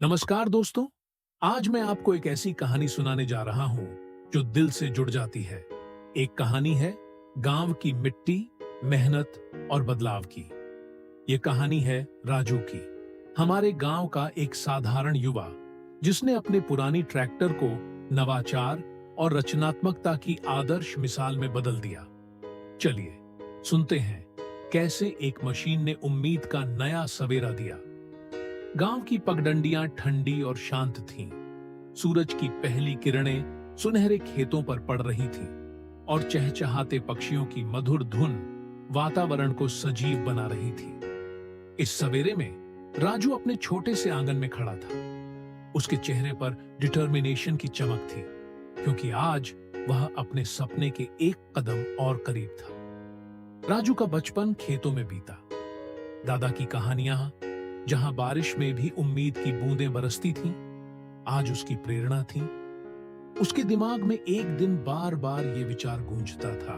नमस्कार दोस्तों। आज मैं आपको एक ऐसी कहानी सुनाने जा रहा हूं जो दिल से जुड़ जाती है। एक कहानी है गांव की मिट्टी, मेहनत और बदलाव की। ये कहानी है राजू की, हमारे गांव का एक साधारण युवा जिसने अपने पुरानी ट्रैक्टर को नवाचार और रचनात्मकता की आदर्श मिसाल में बदल दिया। चलिए सुनते हैं कैसे एक मशीन ने उम्मीद का नया सवेरा दिया। गांव की पगडंडियां ठंडी और शांत थीं। सूरज की पहली किरणें सुनहरे खेतों पर पड़ रही थीं और चहचहाते पक्षियों की मधुर धुन वातावरण को सजीव बना रही थी। इस सवेरे में राजू अपने छोटे से आंगन में खड़ा था। उसके चेहरे पर डिटर्मिनेशन की चमक थी, क्योंकि आज वह अपने सपने के एक कदम और करीब था। राजू का बचपन खेतों में बीता। दादा की कहानियां, जहां बारिश में भी उम्मीद की बूंदें बरसती थीं, आज उसकी प्रेरणा थीं। उसके दिमाग में एक दिन बार बार ये विचार गूंजता था,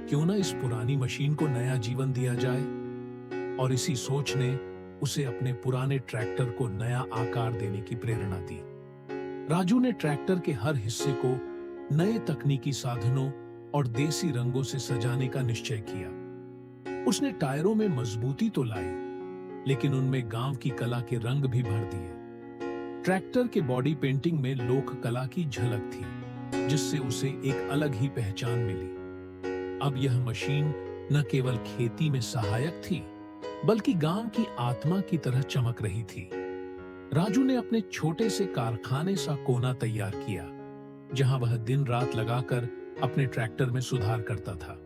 क्यों ना इस पुरानी मशीन को नया जीवन दिया जाए। और इसी सोच ने उसे अपने पुराने ट्रैक्टर को नया आकार देने की प्रेरणा दी। राजू ने ट्रैक्टर के हर हिस्से को नए तकनीकी साधनों और देसी रंगों से सजाने का निश्चय किया। उसने टायरों में मजबूती तो लाई, लेकिन उनमें गांव की कला के रंग भी भर दिए। ट्रैक्टर के बॉडी पेंटिंग में लोक कला की झलक थी, जिससे उसे एक अलग ही पहचान मिली। अब यह मशीन न केवल खेती में सहायक थी, बल्कि गांव की आत्मा की तरह चमक रही थी। राजू ने अपने छोटे से कारखाने सा कोना तैयार किया, जहां वह दिन रात लगाकर अपने ट्रैक्टर में सुधार करता था।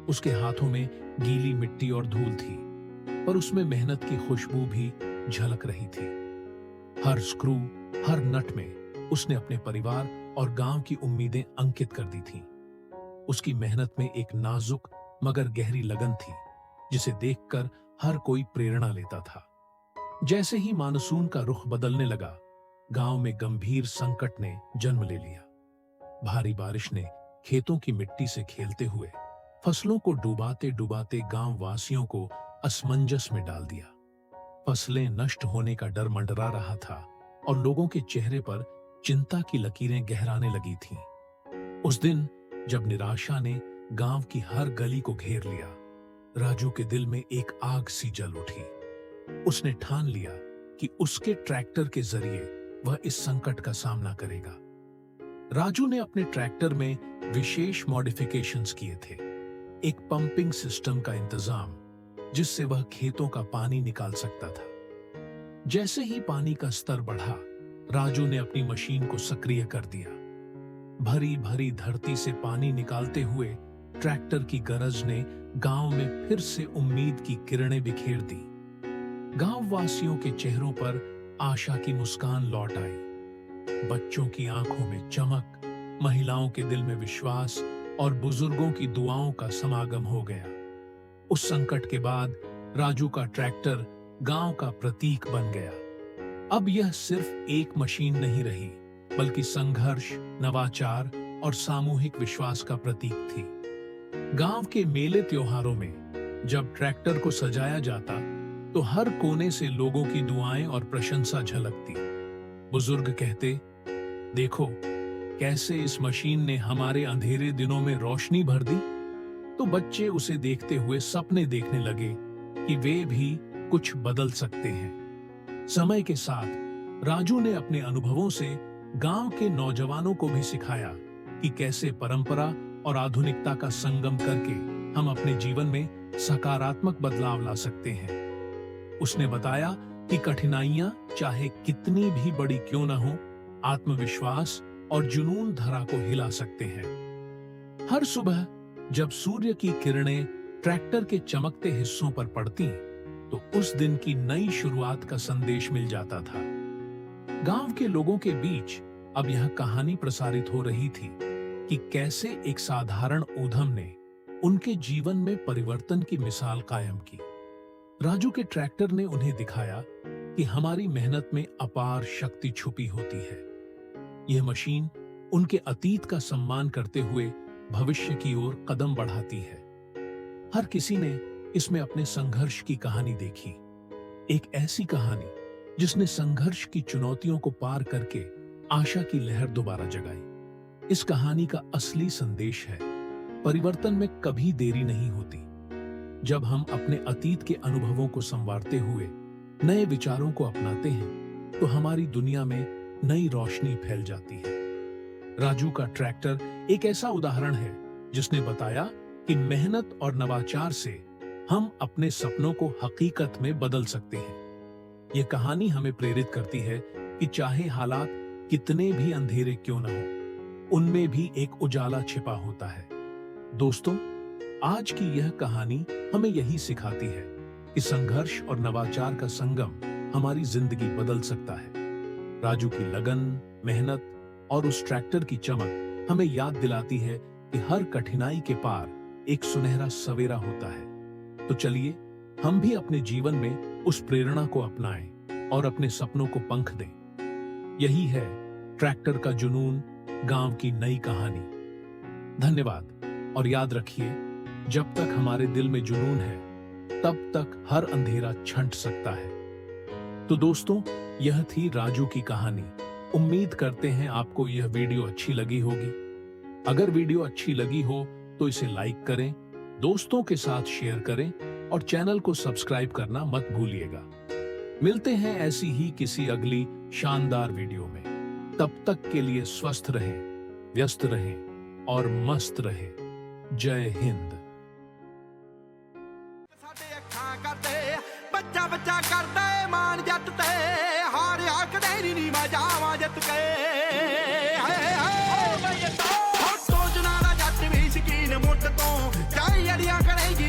उसके हाथों में गीली मिट्टी और धूल थी, पर उसमें मेहनत की खुशबू भी झलक रही थी। हर स्क्रू, हर नट में उसने अपने परिवार और गांव की उम्मीदें अंकित कर दी थीं। उसकी मेहनत में एक नाजुक मगर गहरी लगन थी, जिसे देखकर हर कोई प्रेरणा लेता था। जैसे ही मानसून का रुख बदलने लगा, गांव में गंभीर संकट ने जन्म ले लिया। भारी बारिश ने खेतों की मिट्टी से खेलते हुए फसलों को डुबाते डुबाते गांव वासियों को असमंजस में डाल दिया। फसलें नष्ट होने का डर मंडरा रहा था और लोगों के चेहरे पर चिंता की लकीरें गहराने लगी थीं। उस दिन जब निराशा ने गांव की हर गली को घेर लिया, राजू के दिल में एक आग सी जल उठी। उसने ठान लिया कि उसके ट्रैक्टर के जरिए वह इस संकट का सामना करेगा। राजू ने अपने ट्रैक्टर में विशेष मॉडिफिकेशंस किए थे। एक पंपिंग सिस्टम का इंतजाम, जिससे वह खेतों का पानी निकाल सकता था। जैसे ही पानी का स्तर बढ़ा, राजू ने अपनी मशीन को सक्रिय कर दिया। भरी भरी धरती से पानी निकालते हुए ट्रैक्टर की गरज ने गांव में फिर से उम्मीद की किरणें बिखेर दी। गांव वासियों के चेहरों पर आशा की मुस्कान लौट आई। बच्चों की आंखों में चमक, महिलाओं के दिल में विश्वास और बुजुर्गों की दुआओं का समागम हो गया। उस संकट के बाद राजू का ट्रैक्टर गांव का प्रतीक बन गया। अब यह सिर्फ एक मशीन नहीं रही, बल्कि संघर्ष, नवाचार और सामूहिक विश्वास का प्रतीक थी। गांव के मेले त्योहारों में जब ट्रैक्टर को सजाया जाता, तो हर कोने से लोगों की दुआएं और प्रशंसा झलकती। बुजुर्ग कहते, देखो कैसे इस मशीन ने हमारे अंधेरे दिनों में रोशनी भर दी। तो बच्चे उसे देखते हुए सपने देखने लगे कि वे भी कुछ बदल सकते हैं। समय के साथ राजू ने अपने अनुभवों से गांव के नौजवानों को भी सिखाया कि कैसे परंपरा और आधुनिकता का संगम करके हम अपने जीवन में सकारात्मक बदलाव ला सकते हैं। उसने बताया कि कठिनाइयां चाहे कितनी भी बड़ी क्यों न हो, आत्मविश्वास और जुनून धरा को हिला सकते हैं। हर सुबह जब सूर्य की किरणें ट्रैक्टर के चमकते हिस्सों पर पड़ती, तो उस दिन की नई शुरुआत का संदेश मिल जाता था। गांव के लोगों के बीच अब यह कहानी प्रसारित हो रही थी कि कैसे एक साधारण ऊधम ने उनके जीवन में परिवर्तन की मिसाल कायम की। राजू के ट्रैक्टर ने उन्हें दिखाया कि हमारी मेहनत में अपार शक्ति छुपी होती है। यह मशीन उनके अतीत का सम्मान करते हुए भविष्य की ओर कदम बढ़ाती है। हर किसी ने इसमें अपने संघर्ष की कहानी देखी, एक ऐसी कहानी जिसने संघर्ष की चुनौतियों को पार करके आशा की लहर दोबारा जगाई। इस कहानी का असली संदेश है, परिवर्तन में कभी देरी नहीं होती। जब हम अपने अतीत के अनुभवों को संवारते हुए नए विचारों को अपनाते हैं तो हमारी दुनिया में नई रोशनी फैल जाती है। राजू का ट्रैक्टर एक ऐसा उदाहरण है जिसने बताया कि मेहनत और नवाचार से हम अपने सपनों को हकीकत में बदल सकते हैं। यह कहानी हमें प्रेरित करती है कि चाहे हालात कितने भी अंधेरे क्यों न हो, उनमें भी एक उजाला छिपा होता है। दोस्तों, आज की यह कहानी हमें यही सिखाती है कि संघर्ष और नवाचार का संगम हमारी जिंदगी बदल सकता है। राजू की लगन, मेहनत और उस ट्रैक्टर की चमक हमें याद दिलाती है कि हर कठिनाई के पार एक सुनहरा सवेरा होता है। तो चलिए हम भी अपने जीवन में उस प्रेरणा को अपनाएं और अपने सपनों को पंख दें। यही है ट्रैक्टर का जुनून, गांव की नई कहानी। धन्यवाद और याद रखिए, जब तक हमारे दिल में जुनून है तब तक हर अंधेरा छंट सकता है। तो दोस्तों, यह थी राजू की कहानी। उम्मीद करते हैं आपको यह वीडियो अच्छी लगी होगी। अगर वीडियो अच्छी लगी हो तो इसे लाइक करें, दोस्तों के साथ शेयर करें और चैनल को सब्सक्राइब करना मत भूलिएगा। मिलते हैं ऐसी ही किसी अगली शानदार वीडियो में। तब तक के लिए स्वस्थ रहें, व्यस्त रहें और मस्त रहें। जय हिंद। बच्चा बच्चा करता है मान जट ते हार आखदे नी मैं जावां जित के सोचना दा जट भी शकीन मुੱਢ ਤੋਂ ਚਾਹੇ ਅੜੀਆਂ ਕਰੇਗੀ